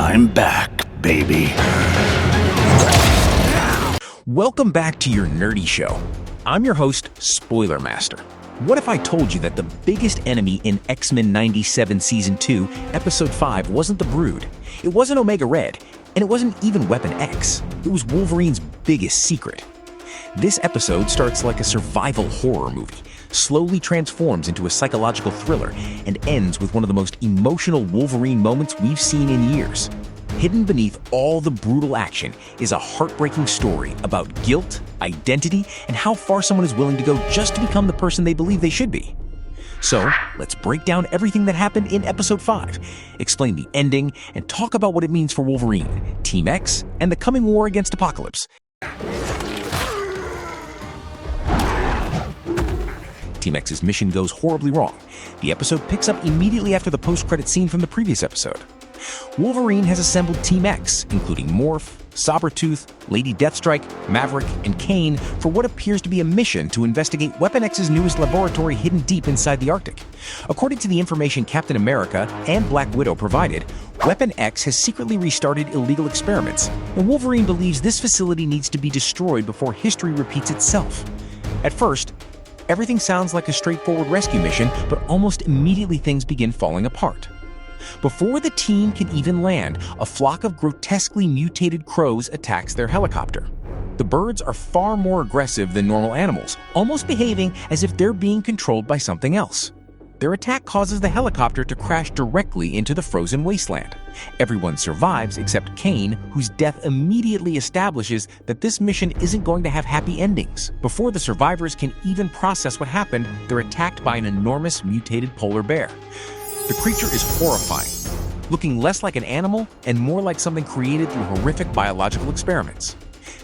I'm back, baby. Welcome back to your nerdy show. I'm your host, Spoiler Master. What if I told you that the biggest enemy in X-Men 97 Season 2, Episode 5 wasn't the Brood, it wasn't Omega Red, and it wasn't even Weapon X. It was Wolverine's biggest secret. This episode starts like a survival horror movie, slowly transforms into a psychological thriller, and ends with one of the most emotional Wolverine moments we've seen in years. Hidden beneath all the brutal action is a heartbreaking story about guilt, identity, and how far someone is willing to go just to become the person they believe they should be. So, let's break down everything that happened in Episode 5, explain the ending, and talk about what it means for Wolverine, Team X, and the coming war against Apocalypse. Team X's mission goes horribly wrong. The episode picks up immediately after the post-credit scene from the previous episode. Wolverine has assembled Team X, including Morph, Sabretooth, Lady Deathstrike, Maverick, and Kane, for what appears to be a mission to investigate Weapon X's newest laboratory hidden deep inside the Arctic. According to the information Captain America and Black Widow provided, Weapon X has secretly restarted illegal experiments, and Wolverine believes this facility needs to be destroyed before history repeats itself. At first, everything sounds like a straightforward rescue mission, but almost immediately things begin falling apart. Before the team can even land, a flock of grotesquely mutated crows attacks their helicopter. The birds are far more aggressive than normal animals, almost behaving as if they're being controlled by something else. Their attack causes the helicopter to crash directly into the frozen wasteland. Everyone survives except Kane, whose death immediately establishes that this mission isn't going to have happy endings. Before the survivors can even process what happened, they're attacked by an enormous mutated polar bear. The creature is horrifying, looking less like an animal and more like something created through horrific biological experiments.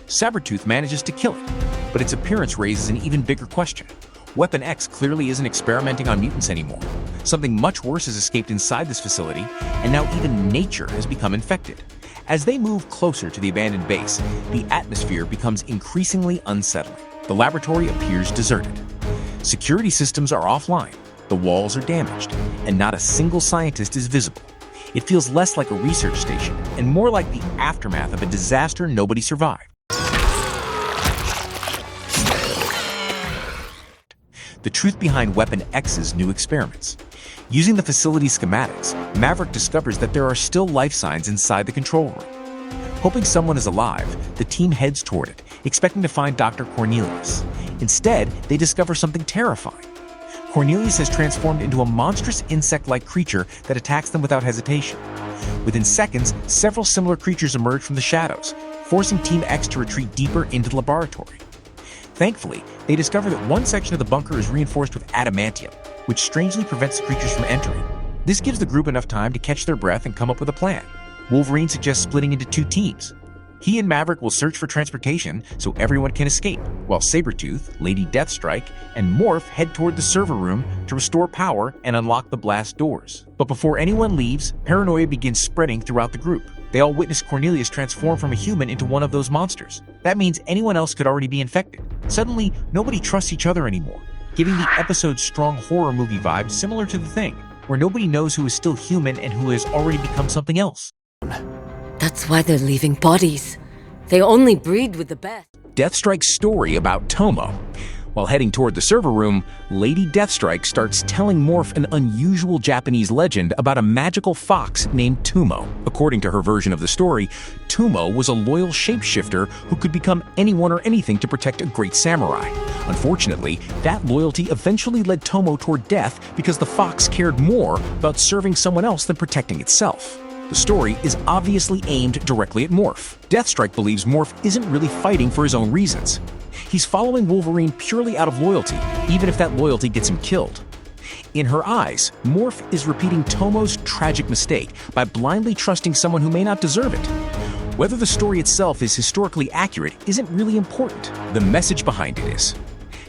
Sabretooth manages to kill it, but its appearance raises an even bigger question. Weapon X clearly isn't experimenting on mutants anymore. Something much worse has escaped inside this facility, and now even nature has become infected. As they move closer to the abandoned base, the atmosphere becomes increasingly unsettling. The laboratory appears deserted. Security systems are offline. The walls are damaged, and not a single scientist is visible. It feels less like a research station and more like the aftermath of a disaster nobody survived. The truth behind Weapon X's new experiments. Using the facility schematics, Maverick discovers that there are still life signs inside the control room. Hoping someone is alive, the team heads toward it, expecting to find Dr. Cornelius. Instead, they discover something terrifying. Cornelius has transformed into a monstrous insect-like creature that attacks them without hesitation. Within seconds, several similar creatures emerge from the shadows, forcing Team X to retreat deeper into the laboratory. Thankfully, they discover that one section of the bunker is reinforced with Adamantium, which strangely prevents the creatures from entering. This gives the group enough time to catch their breath and come up with a plan. Wolverine suggests splitting into two teams. He and Maverick will search for transportation so everyone can escape, while Sabretooth, Lady Deathstrike, and Morph head toward the server room to restore power and unlock the blast doors. But before anyone leaves, paranoia begins spreading throughout the group. They all witness Cornelius transform from a human into one of those monsters. That means anyone else could already be infected. Suddenly, nobody trusts each other anymore, giving the episode's strong horror movie vibe similar to The Thing, where nobody knows who is still human and who has already become something else. That's why they're leaving bodies. They only breed with the best. Deathstrike's story about Tomo. While heading toward the server room, Lady Deathstrike starts telling Morph an unusual Japanese legend about a magical fox named Tumo. According to her version of the story, Tumo was a loyal shapeshifter who could become anyone or anything to protect a great samurai. Unfortunately, that loyalty eventually led Tomo toward death because the fox cared more about serving someone else than protecting itself. The story is obviously aimed directly at Morph. Deathstrike believes Morph isn't really fighting for his own reasons. He's following Wolverine purely out of loyalty, even if that loyalty gets him killed. In her eyes, Morph is repeating Tomo's tragic mistake by blindly trusting someone who may not deserve it. Whether the story itself is historically accurate isn't really important. The message behind it is.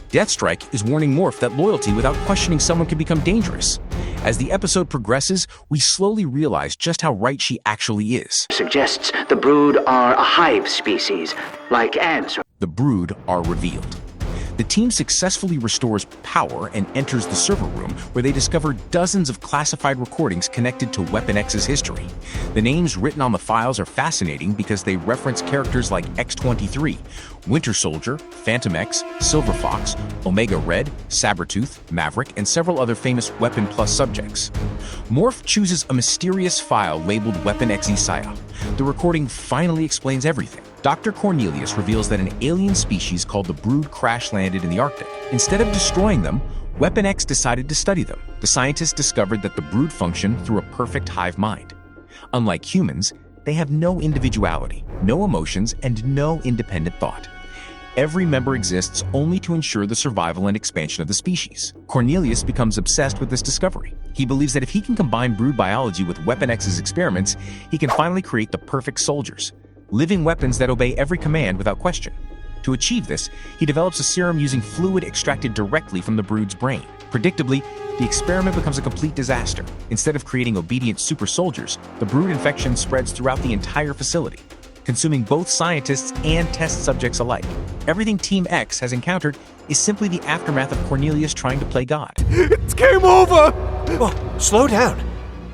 Deathstrike is warning Morph that loyalty without questioning someone can become dangerous. As the episode progresses, we slowly realize just how right she actually is. Suggests the Brood are a hive species, like ants. The Brood are revealed. The team successfully restores power and enters the server room, where they discover dozens of classified recordings connected to Weapon X's history. The names written on the files are fascinating because they reference characters like X-23, Winter Soldier, Phantom X, Silver Fox, Omega Red, Sabretooth, Maverick, and several other famous Weapon Plus subjects. Morph chooses a mysterious file labeled Weapon X Isaiah. The recording finally explains everything. Dr. Cornelius reveals that an alien species called the Brood crash-landed in the Arctic. Instead of destroying them, Weapon X decided to study them. The scientists discovered that the Brood function through a perfect hive mind. Unlike humans, they have no individuality, no emotions, and no independent thought. Every member exists only to ensure the survival and expansion of the species. Cornelius becomes obsessed with this discovery. He believes that if he can combine Brood biology with Weapon X's experiments, he can finally create the perfect soldiers, living weapons that obey every command without question. To achieve this, he develops a serum using fluid extracted directly from the Brood's brain. Predictably, the experiment becomes a complete disaster. Instead of creating obedient super soldiers, the Brood infection spreads throughout the entire facility, consuming both scientists and test subjects alike. Everything Team X has encountered is simply the aftermath of Cornelius trying to play God. It's game over! Oh, slow down.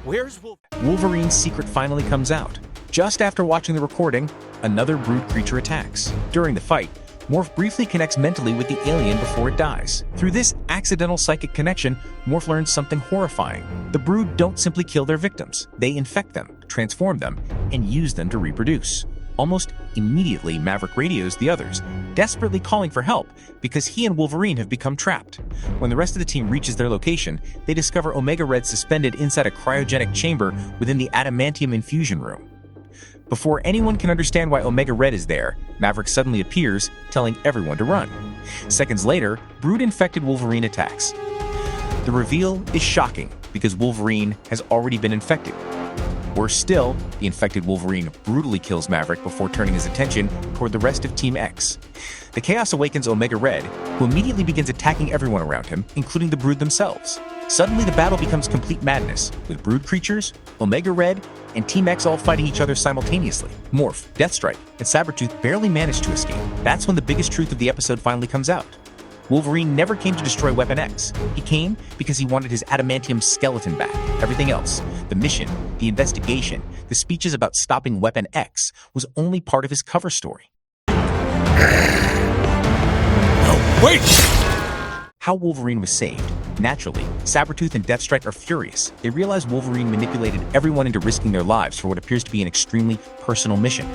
Where's Wolverine's secret finally comes out. Just after watching the recording, another Brood creature attacks. During the fight, Morph briefly connects mentally with the alien before it dies. Through this accidental psychic connection, Morph learns something horrifying. The Brood don't simply kill their victims. They infect them, transform them, and use them to reproduce. Almost immediately, Maverick radios the others, desperately calling for help because he and Wolverine have become trapped. When the rest of the team reaches their location, they discover Omega Red suspended inside a cryogenic chamber within the Adamantium infusion room. Before anyone can understand why Omega Red is there, Maverick suddenly appears, telling everyone to run. Seconds later, Brood-infected Wolverine attacks. The reveal is shocking because Wolverine has already been infected. Worse still, the infected Wolverine brutally kills Maverick before turning his attention toward the rest of Team X. The chaos awakens Omega Red, who immediately begins attacking everyone around him, including the Brood themselves. Suddenly, the battle becomes complete madness, with Brood creatures, Omega Red, and Team X all fighting each other simultaneously. Morph, Deathstrike, and Sabretooth barely manage to escape. That's when the biggest truth of the episode finally comes out. Wolverine never came to destroy Weapon X. He came because he wanted his adamantium skeleton back. Everything else, the mission, the investigation, the speeches about stopping Weapon X, was only part of his cover story. No, wait! How Wolverine was saved. Naturally, Sabretooth and Deathstrike are furious. They realize Wolverine manipulated everyone into risking their lives for what appears to be an extremely personal mission.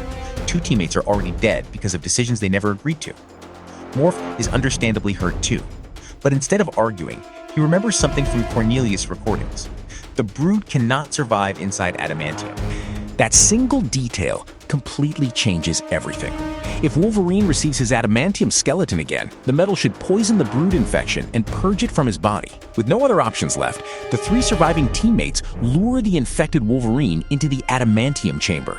Two teammates are already dead because of decisions they never agreed to. Morph is understandably hurt too. But instead of arguing, he remembers something from Cornelius' recordings. The Brood cannot survive inside Adamantium. That single detail completely changes everything. If Wolverine receives his adamantium skeleton again, the metal should poison the Brood infection and purge it from his body. With no other options left, the three surviving teammates lure the infected Wolverine into the adamantium chamber.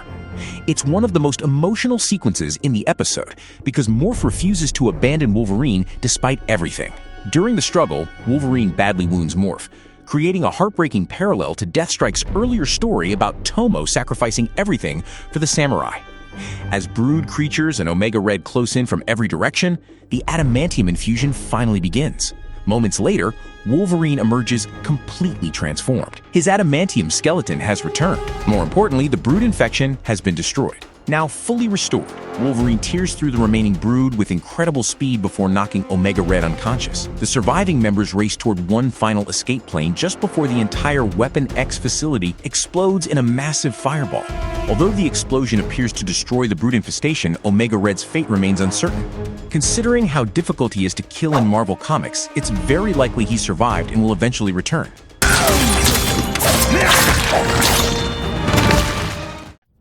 It's one of the most emotional sequences in the episode because Morph refuses to abandon Wolverine despite everything. During the struggle, Wolverine badly wounds Morph, creating a heartbreaking parallel to Deathstrike's earlier story about Tomo sacrificing everything for the samurai. As Brood creatures and Omega Red close in from every direction, the adamantium infusion finally begins. Moments later, Wolverine emerges completely transformed. His adamantium skeleton has returned. More importantly, the Brood infection has been destroyed. Now fully restored, Wolverine tears through the remaining Brood with incredible speed before knocking Omega Red unconscious. The surviving members race toward one final escape plane just before the entire Weapon X facility explodes in a massive fireball. Although the explosion appears to destroy the Brood infestation, Omega Red's fate remains uncertain. Considering how difficult he is to kill in Marvel Comics, it's very likely he survived and will eventually return.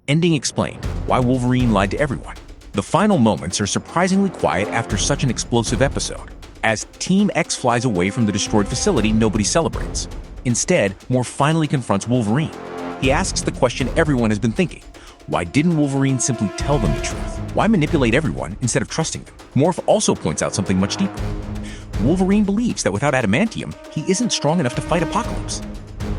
Ending explained. Why Wolverine lied to everyone. The final moments are surprisingly quiet after such an explosive episode. As Team X flies away from the destroyed facility, nobody celebrates. Instead, Morph finally confronts Wolverine. He asks the question everyone has been thinking. Why didn't Wolverine simply tell them the truth? Why manipulate everyone instead of trusting them? Morph also points out something much deeper. Wolverine believes that without adamantium, he isn't strong enough to fight Apocalypse.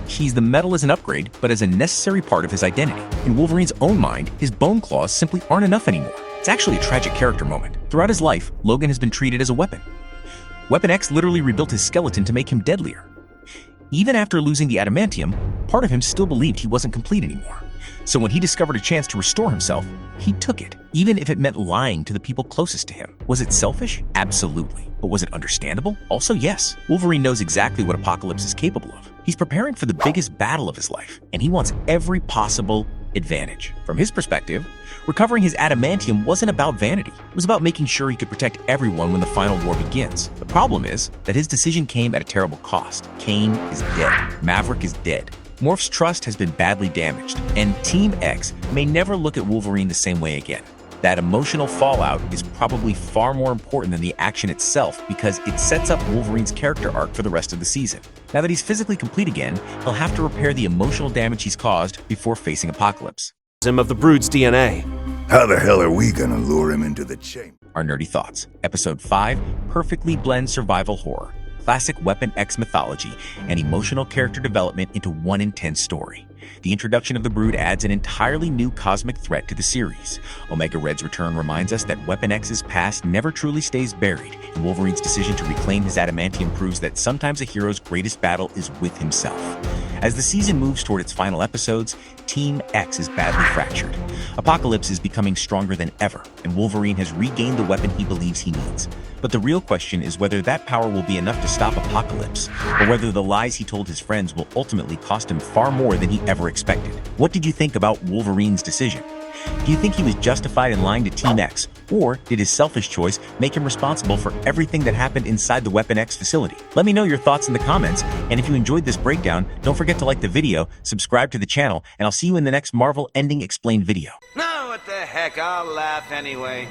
He's the metal as an upgrade, but as a necessary part of his identity. In Wolverine's own mind, his bone claws simply aren't enough anymore. It's actually a tragic character moment. Throughout his life, Logan has been treated as a weapon. Weapon X literally rebuilt his skeleton to make him deadlier. Even after losing the Adamantium, part of him still believed he wasn't complete anymore. So when he discovered a chance to restore himself, he took it, even if it meant lying to the people closest to him. Was it selfish? Absolutely. But was it understandable? Also, yes. Wolverine knows exactly what Apocalypse is capable of. He's preparing for the biggest battle of his life, and he wants every possible advantage. From his perspective, recovering his Adamantium wasn't about vanity. It was about making sure he could protect everyone when the final war begins. The problem is that his decision came at a terrible cost. Kane is dead. Maverick is dead. Morph's trust has been badly damaged, and Team X may never look at Wolverine the same way again. That emotional fallout is probably far more important than the action itself because it sets up Wolverine's character arc for the rest of the season. Now that he's physically complete again, he'll have to repair the emotional damage he's caused before facing Apocalypse. Of the Brood's DNA. How the hell are we gonna lure him into the chamber? Our nerdy thoughts. Episode 5 perfectly blends survival horror, classic Weapon X mythology, and emotional character development into one intense story. The introduction of the Brood adds an entirely new cosmic threat to the series. Omega Red's return reminds us that Weapon X's past never truly stays buried, and Wolverine's decision to reclaim his Adamantium proves that sometimes a hero's greatest battle is with himself. As the season moves toward its final episodes, Team X is badly fractured. Apocalypse is becoming stronger than ever, and Wolverine has regained the weapon he believes he needs. But the real question is whether that power will be enough to stop Apocalypse, or whether the lies he told his friends will ultimately cost him far more than he ever expected. What did you think about Wolverine's decision? Do you think he was justified in lying to Team X, or did his selfish choice make him responsible for everything that happened inside the Weapon X facility? Let me know your thoughts in the comments, and if you enjoyed this breakdown, don't forget to like the video, subscribe to the channel, and I'll see you in the next Marvel Ending Explained video. No, what the heck, I'll laugh anyway.